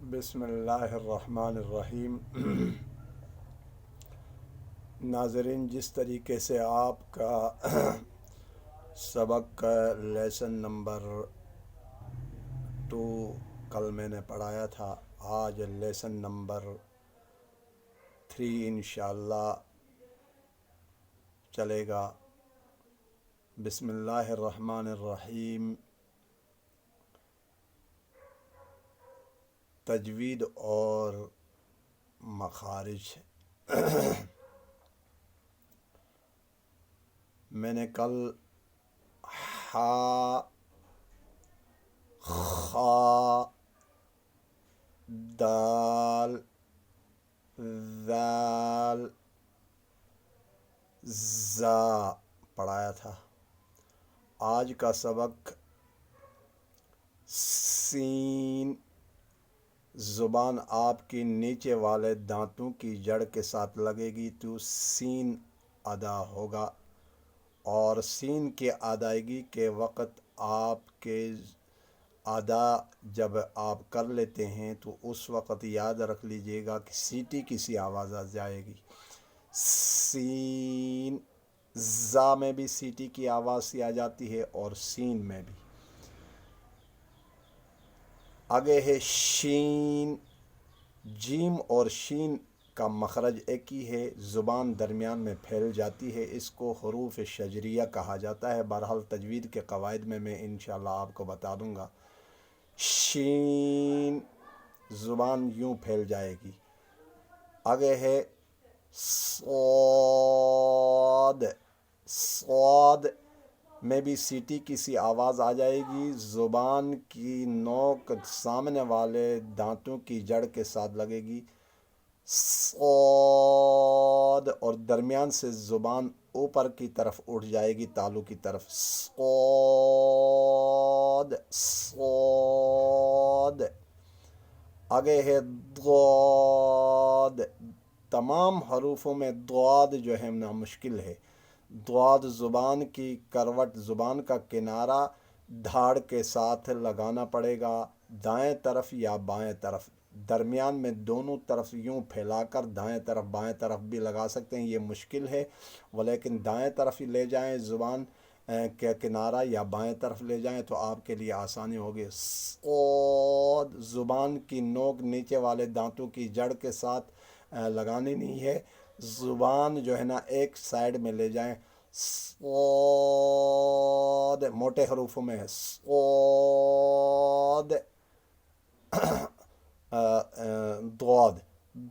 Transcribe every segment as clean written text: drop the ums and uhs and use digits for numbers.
بسم اللہ الرحمن الرحیم۔ ناظرین، جس طریقے سے آپ کا سبق کا لیسن نمبر 2 کل میں نے پڑھایا تھا، آج لیسن نمبر 3 انشاءاللہ چلے گا۔ بسم اللہ الرحمن الرحیم۔ تجوید اور مخارج۔ میں نے کل ہا، خا، دال، ذال، زا پڑھایا تھا۔ آج کا سبق سین۔ زبان آپ کی نیچے والے دانتوں کی جڑ کے ساتھ لگے گی تو سین ادا ہوگا، اور سین کی ادائیگی کے وقت آپ کے ادا جب آپ کر لیتے ہیں تو اس وقت یاد رکھ لیجئے گا کہ سیٹی کی سی آواز آ جائے گی۔ سین۔ زا میں بھی سیٹی کی آواز سی آ جاتی ہے اور سین میں بھی۔ آگے ہے شین۔ جیم اور شین کا مخرج ایک ہی ہے، زبان درمیان میں پھیل جاتی ہے، اس کو حروف شجریہ کہا جاتا ہے۔ بہرحال تجوید کے قواعد میں انشاءاللہ آپ کو بتا دوں گا۔ شین، زبان یوں پھیل جائے گی۔ آگے ہے صاد۔ صاد میں بھی سیٹی کی سی آواز آ جائے گی، زبان کی نوک سامنے والے دانتوں کی جڑ کے ساتھ لگے گی، صاد، اور درمیان سے زبان اوپر کی طرف اٹھ جائے گی، تالو کی طرف، صاد، صاد۔ آگے ہے ضاد۔ تمام حروفوں میں ضاد جو ہے نا مشکل ہے۔ ضاد زبان کی کروٹ، زبان کا کنارہ دھاڑ کے ساتھ لگانا پڑے گا، دائیں طرف یا بائیں طرف، درمیان میں دونوں طرف یوں پھیلا کر دائیں طرف بائیں طرف بھی لگا سکتے ہیں، یہ مشکل ہے، ولیکن دائیں طرف ہی لے جائیں زبان کے کنارہ یا بائیں طرف لے جائیں تو آپ کے لیے آسانی ہوگی۔ صاد، زبان کی نوک نیچے والے دانتوں کی جڑ کے ساتھ لگانی نہیں ہے، زبان جو ہے نا ایک سائیڈ میں لے جائیں۔ صاد موٹے حروفوں میں ہے، صاد، ضاد،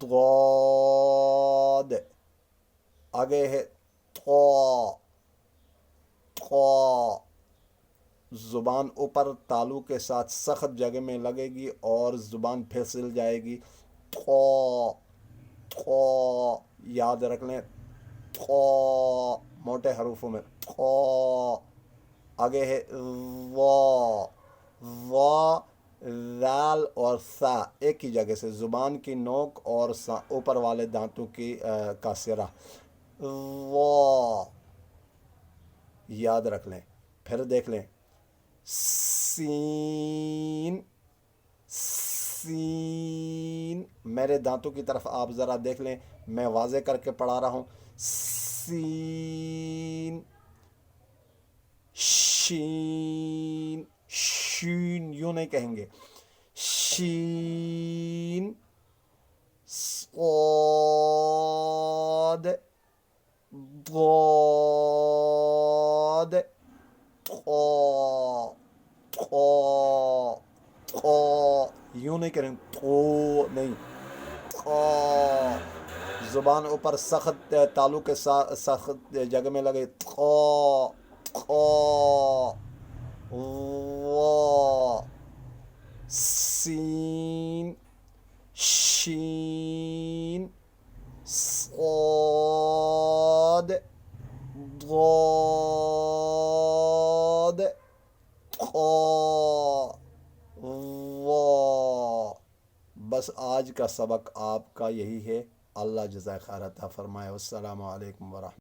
ضاد۔ آگے ہے طا۔ طا، زبان اوپر تالو کے ساتھ سخت جگہ میں لگے گی اور زبان پھسل جائے گی، طا، طا، یاد رکھ لیں، طا، موٹے حروفوں میں طا۔ آگے ہے وا۔ وا، ذال اور سا ایک ہی جگہ سے، زبان کی نوک اور اوپر والے دانتوں کی کا سرا، وا، یاد رکھ لیں۔ پھر دیکھ لیں، سین۔ سین، میرے دانتوں کی طرف آپ ذرا دیکھ لیں، میں واضح کر کے پڑھا رہا ہوں، سین۔ شین۔ شین یوں نہیں کہیں گے، شین۔ صاد، ضاد، طا، طا، طا، یوں نہیں کریں، تو نہیں، طا، زبان اوپر سخت تالو کے ساتھ سخت جگہ میں لگے، طا، طا، وا، سین، شین، صاد، ضاد، طا، وا۔ بس آج کا سبق آپ کا یہی ہے۔ اللہ جزائے خیر عطا فرمائے۔ والسلام علیکم ورحمۃ اللہ۔